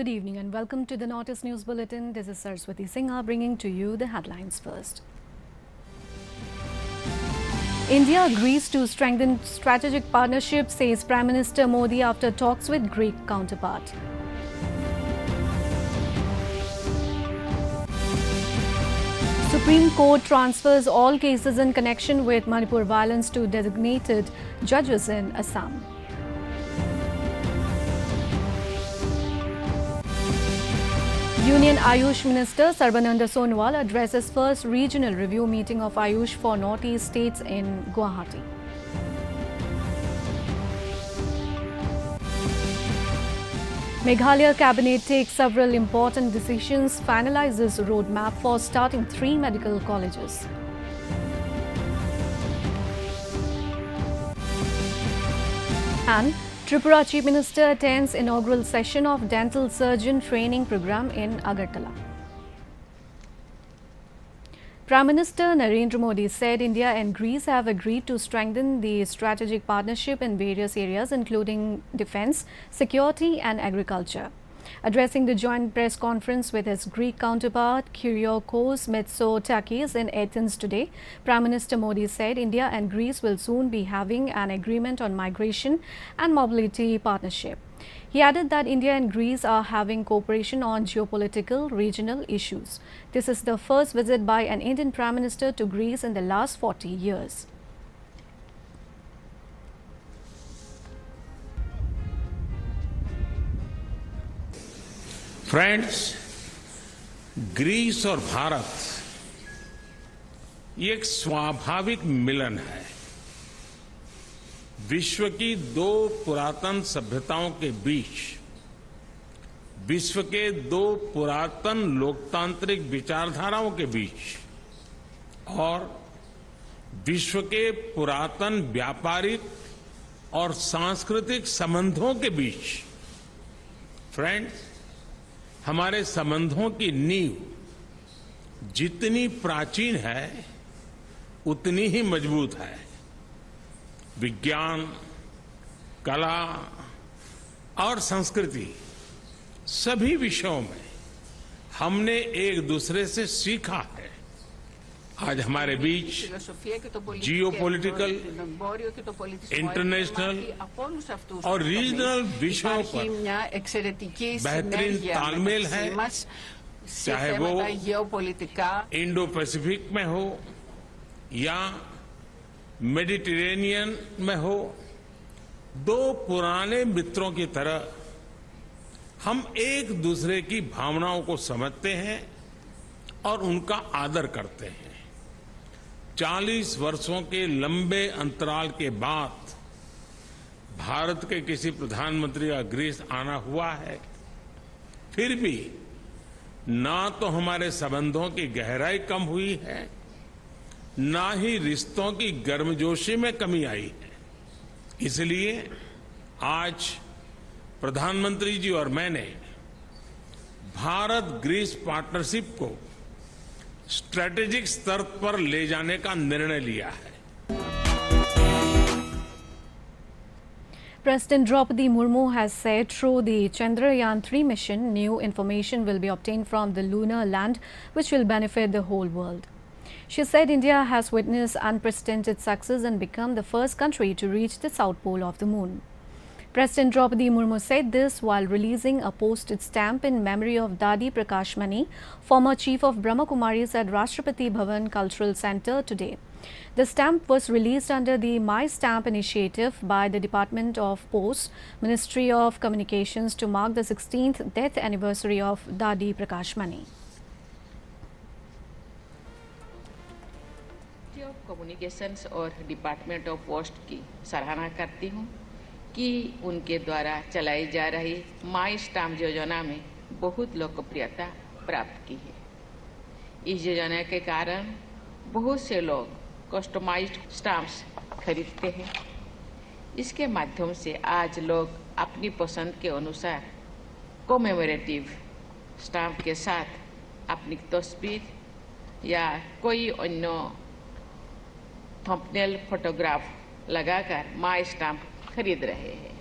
Good evening and welcome to the Notice News Bulletin. This is Saraswati Singha bringing to you the headlines first. India agrees to strengthen strategic partnership, says Prime Minister Modi after talks with Greek counterpart. Supreme Court transfers all cases in connection with Manipur violence to designated judges in Assam. Union Ayush Minister Sarbananda Sonowal addresses first regional review meeting of Ayush for Northeast states in Guwahati. Meghalaya Cabinet takes several important decisions, finalizes roadmap for starting 3 medical colleges. And Tripura Chief Minister attends inaugural session of dental surgeon training program in Agartala. Prime Minister Narendra Modi said India and Greece have agreed to strengthen the strategic partnership in various areas including defence, security and agriculture. Addressing the joint press conference with his Greek counterpart Kyriakos Mitsotakis in Athens today, Prime Minister Modi said India and Greece will soon be having an agreement on migration and mobility partnership. He added that India and Greece are having cooperation on geopolitical regional issues. This is the first visit by an Indian Prime Minister to Greece in the last 40 years. Friends, Greece और भारत ये एक स्वाभाविक मिलन है। विश्व की 2 पुरातन सभ्यताओं के बीच, विश्व के 2 पुरातन लोकतांत्रिक विचारधाराओं के बीच और विश्व के पुरातन व्यापारिक और सांस्कृतिक संबंधों के बीच फ्रेंड्स, हमारे संबंधों की नींव जितनी प्राचीन है उतनी ही मजबूत है। विज्ञान, कला और संस्कृति सभी विषयों में हमने एक दूसरे से सीखा है। आज हमारे बीच जियोपॉलिटिकल, इंटरनेशनल और रीजनल विषयों पर बेहतरीन तालमेल है, चाहे वो इंडो पैसिफिक में हो या मेडिटेरेनियन में हो। 2 पुराने मित्रों की तरह हम एक दूसरे की भावनाओं को समझते हैं और उनका आदर करते हैं। 40 वर्षों के लंबे अंतराल के बाद भारत के किसी प्रधानमंत्री का ग्रीस आना हुआ है। फिर भी ना तो हमारे संबंधों की गहराई कम हुई है, ना ही रिश्तों की गर्मजोशी में कमी आई है। इसलिए आज प्रधानमंत्री जी और मैंने भारत ग्रीस पार्टनरशिप को स्ट्रेटेजिक स्तर पर ले जाने का निर्णय लिया है। President Draupadi Murmu has said through the Chandrayaan-3 mission, new information will be obtained from the lunar land, which will benefit the whole world. She said India has witnessed unprecedented success and become the first country to reach the south pole of the moon. President Draupadi Murmu said this while releasing a postage stamp in memory of Dadi Prakashmani, former chief of Brahma Kumaris at Rashtrapati Bhavan Cultural Centre today. The stamp was released under the My Stamp initiative by the Department of Posts, Ministry of Communications to mark the 16th death anniversary of Dadi Prakashmani. Communications और department of post की सराहना करती हूँ कि उनके द्वारा चलाई जा रही माई स्टाम्प योजना में बहुत लोकप्रियता प्राप्त की है। इस योजना के कारण बहुत से लोग कस्टमाइज्ड स्टाम्प्स खरीदते हैं। इसके माध्यम से आज लोग अपनी पसंद के अनुसार कॉमेमोरेटिव स्टाम्प के साथ अपनी तस्वीर या कोई अन्य थंबनेल फोटोग्राफ लगाकर माई स्टाम्प खरीद रहे हैं।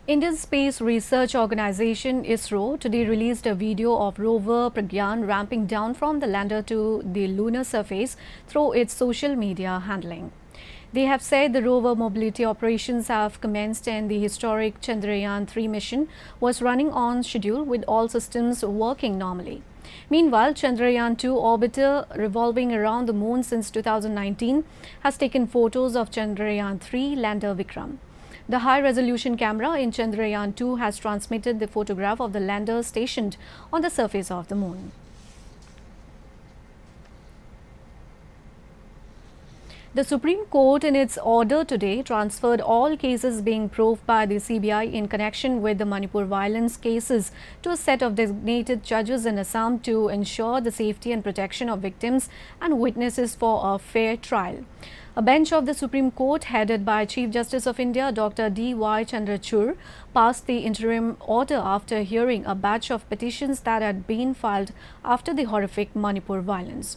Indian Space Research Organization ISRO today released a video of rover Pragyan ramping down from the lander to the lunar surface through its social media handling. They have said the rover mobility operations have commenced and the historic Chandrayaan-3 mission was running on schedule with all systems working normally. Meanwhile, Chandrayaan-2 orbiter revolving around the moon since 2019 has taken photos of Chandrayaan-3 lander Vikram. The high-resolution camera in Chandrayaan-2 has transmitted the photograph of the lander stationed on the surface of the moon. The Supreme Court in its order today transferred all cases being proved by the CBI in connection with the Manipur violence cases to a set of designated judges in Assam to ensure the safety and protection of victims and witnesses for a fair trial. A bench of the Supreme Court, headed by Chief Justice of India Dr. D.Y. Chandrachud, passed the interim order after hearing a batch of petitions that had been filed after the horrific Manipur violence.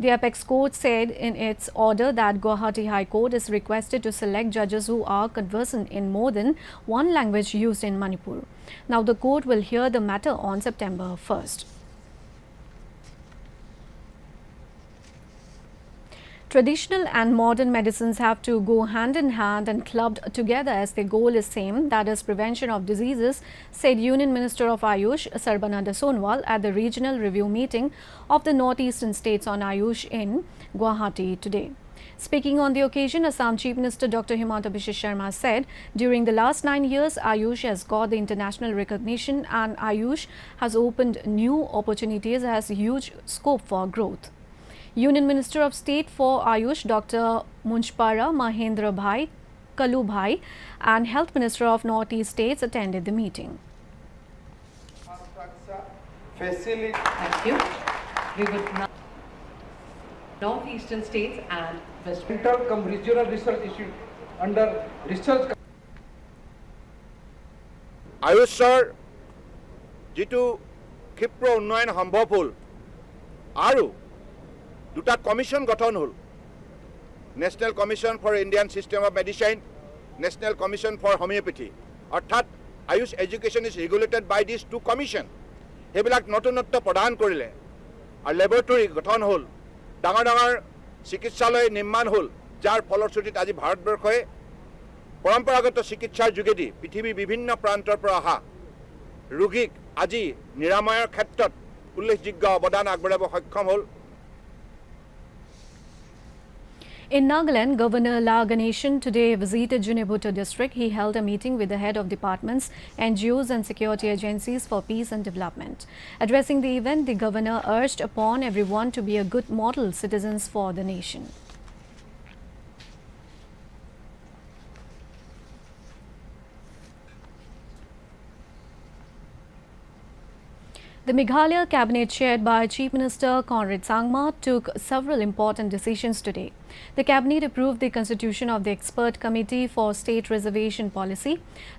The Apex Court said in its order that Guwahati High Court is requested to select judges who are conversant in more than one language used in Manipur. Now the court will hear the matter on September 1st. Traditional and modern medicines have to go hand in hand and clubbed together as their goal is same, that is prevention of diseases, said Union Minister of Ayush Sarbananda Sonowal at the regional review meeting of the northeastern states on Ayush in Guwahati today. Speaking on the occasion, Assam Chief Minister Dr. Himanta Biswa Sharma said, during the last 9 years, Ayush has got the international recognition and Ayush has opened new opportunities, has huge scope for growth. Union Minister of State for Ayush Dr. Munshpara Mahendra Bhai Kalu Bhai and Health Minister of Northeast States attended the meeting. Thank you. We would now Northeastern states and West Regional Research Institute under research. Ayushar jitu Khipro Unnoyan Sambhav hol aru দুটা commission গঠন হল national commission for Indian system of medicine national commission for homoeopathy অর্থাৎ AYUSH education is regulated by this two commission সেইবিলাক নতুনত্ব প্ৰদান কৰিলে আৰু laboratory গঠন হল ডাঙৰ ডাঙৰ চিকিৎসালয় নিৰ্মাণ হল যাৰ ফলশ্ৰুতিত আজি ভাৰতবৰ্ষই পৰম্পৰাগত চিকিৎসাৰ যোগেদি পৃথিৱীৰ বিভিন্ন প্ৰান্তৰ পৰা অহা ৰোগীক আজি নিৰাময়ৰ ক্ষেত্ৰত উল্লেখযোগ্য অৱদান আগবঢ়াব সক্ষম হল। In Nagaland, Governor La Ganeshan today visited Junebuttu district. He held a meeting with the head of departments, NGOs and security agencies for peace and development. Addressing the event, the governor urged upon everyone to be a good model citizens for the nation. The Meghalaya cabinet chaired by Chief Minister Conrad Sangma took several important decisions today. The cabinet approved the constitution of the expert committee for state reservation policy.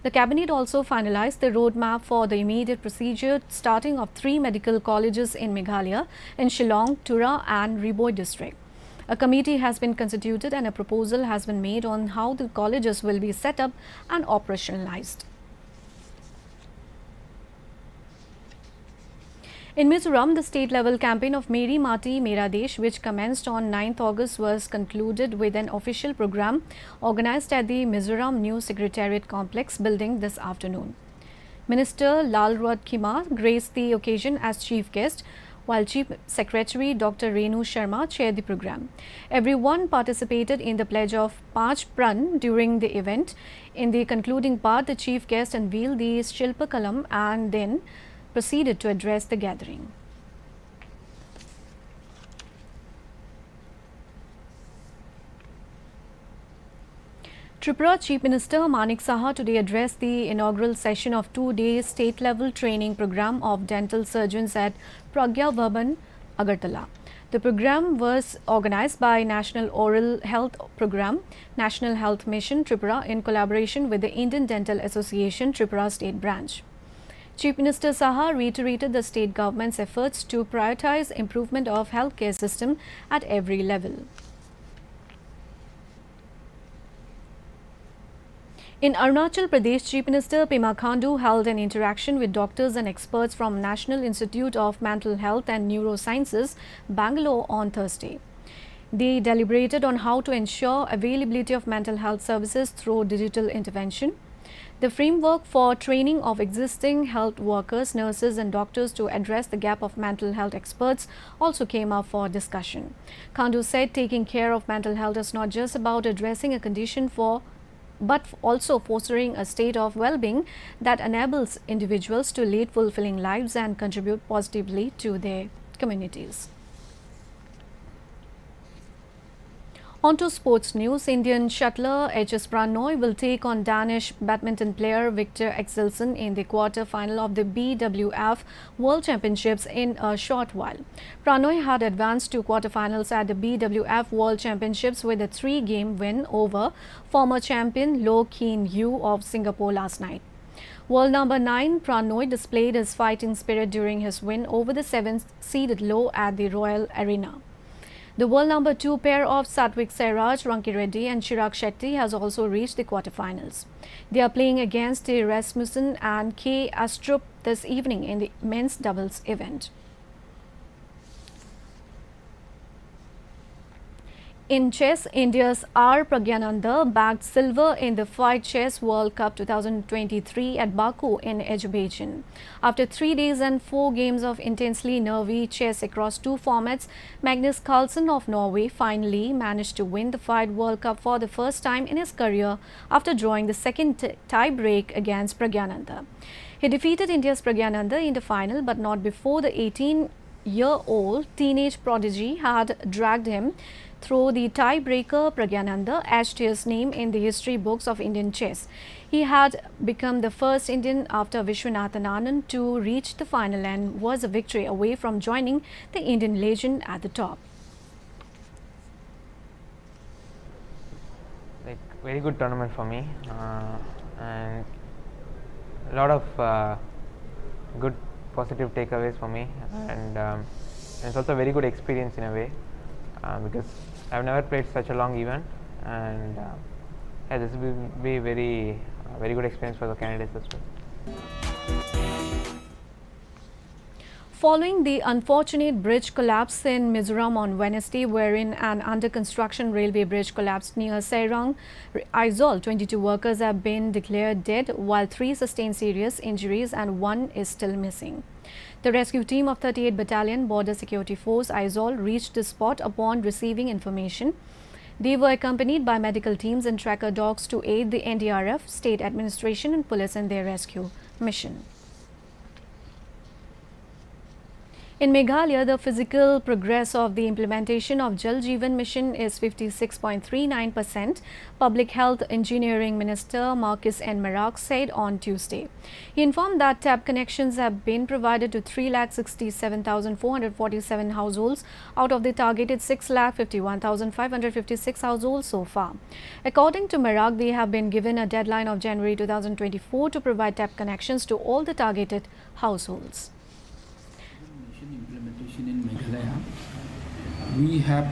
The cabinet also finalized the roadmap for the immediate procedure starting of 3 medical colleges in Meghalaya in Shillong, Tura and Riboi district. A committee has been constituted and a proposal has been made on how the colleges will be set up and operationalized. In Mizoram, the state-level campaign of Meri Mati Mera Desh, which commenced on 9th August, was concluded with an official program organized at the Mizoram New Secretariat Complex building this afternoon. Minister Lalruat Khima graced the occasion as chief guest, while Chief Secretary Dr. Renu Sharma chaired the program. Everyone participated in the pledge of Panch Pran during the event. In the concluding part, the chief guest unveiled the Shilpa Kalam and then proceeded to address the gathering. Tripura Chief Minister Manik Saha today addressed the inaugural session of 2-day state-level training program of dental surgeons at Pragya Bhavan, Agartala. The program was organized by National Oral Health Program, National Health Mission Tripura in collaboration with the Indian Dental Association Tripura State Branch. Chief Minister Saha reiterated the state government's efforts to prioritize improvement of healthcare system at every level. In Arunachal Pradesh, Chief Minister Pema Khandu held an interaction with doctors and experts from National Institute of Mental Health and Neurosciences, Bangalore on Thursday. They deliberated on how to ensure availability of mental health services through digital intervention. The framework for training of existing health workers, nurses and doctors to address the gap of mental health experts also came up for discussion. Khandu said taking care of mental health is not just about addressing a condition but also fostering a state of well-being that enables individuals to lead fulfilling lives and contribute positively to their communities. On to sports news. Indian shuttler H.S. Pranoy will take on Danish badminton player Victor Axelsen in the quarter-final of the BWF World Championships in a short while. Pranoy had advanced to quarter-finals at the BWF World Championships with a 3-game win over former champion Loh Keen Yew of Singapore last night. World number 9 Pranoy displayed his fighting spirit during his win over the 7th-seeded Loh at the Royal Arena. The world number 2 pair of Satwik Sairaj, Ranki Reddy and Chirag Shetty has also reached the quarterfinals. They are playing against T. Rasmussen and K. Astrup this evening in the men's doubles event. In chess, India's R. Pragyananda bagged silver in the FIDE Chess World Cup 2023 at Baku in Azerbaijan. After 3 days and 4 games of intensely nervy chess across 2 formats, Magnus Carlsen of Norway finally managed to win the FIDE World Cup for the first time in his career after drawing the second tie-break against Pragyananda. He defeated India's Pragyananda in the final, but not before the 18-year-old teenage prodigy had dragged him through the tiebreaker. Pragyananda etched his name in the history books of Indian chess. He had become the first Indian after Vishwanathan Anand to reach the final and was a victory away from joining the Indian legend at the top. Like, very good tournament for me, and a lot of good positive takeaways for me, and it's also a very good experience in a way, because I've never played such a long event, and yeah, this will be very good experience for the candidates as well. Following the unfortunate bridge collapse in Mizoram on Wednesday, wherein an under-construction railway bridge collapsed near Sairang, Aizawl, 22 workers have been declared dead, while 3 sustained serious injuries and 1 is still missing. The rescue team of 38 Battalion Border Security Force Aizawl reached the spot upon receiving information. They were accompanied by medical teams and tracker dogs to aid the NDRF, state administration and police in their rescue mission. In Meghalaya, the physical progress of the implementation of Jal Jeevan Mission is 56.39%, Public Health Engineering Minister Marcus N. Marak said on Tuesday. He informed that tap connections have been provided to 3,67,447 households out of the targeted 6,51,556 households so far. According to Marak, they have been given a deadline of January 2024 to provide tap connections to all the targeted households. In Meghalaya, we have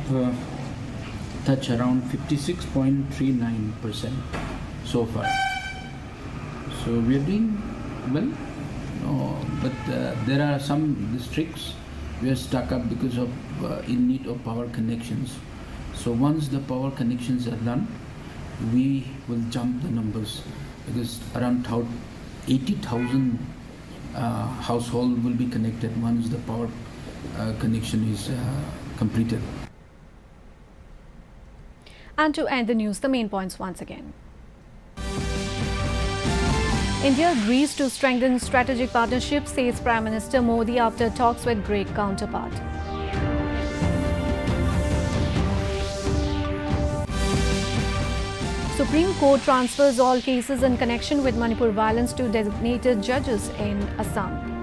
touched around 56.39% so far. So we are doing well, but there are some districts we are stuck up because of in need of power connections. So once the power connections are done, we will jump the numbers, because around 80,000 household will be connected once the power connection is completed. And to end the news, the main points once again. India agrees to strengthen strategic partnership, says Prime Minister Modi after talks with Greek counterpart. Supreme Court transfers all cases in connection with Manipur violence to designated judges in Assam.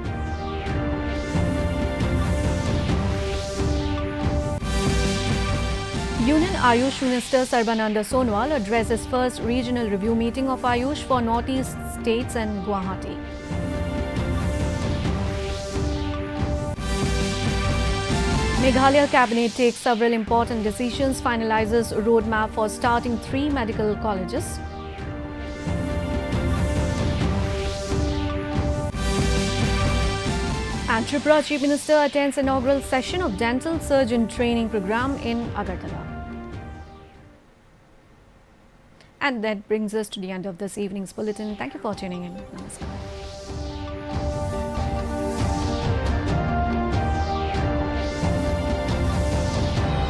Union Ayush Minister Sarbananda Sonowal addressed his first regional review meeting of Ayush for Northeast states and Guwahati. Meghalaya Cabinet takes several important decisions, finalizes roadmap for starting 3 medical colleges. And Tripura Chief Minister attends inaugural session of Dental Surgeon Training Program in Agartala. And that brings us to the end of this evening's bulletin. Thank you for tuning in. Namaskar.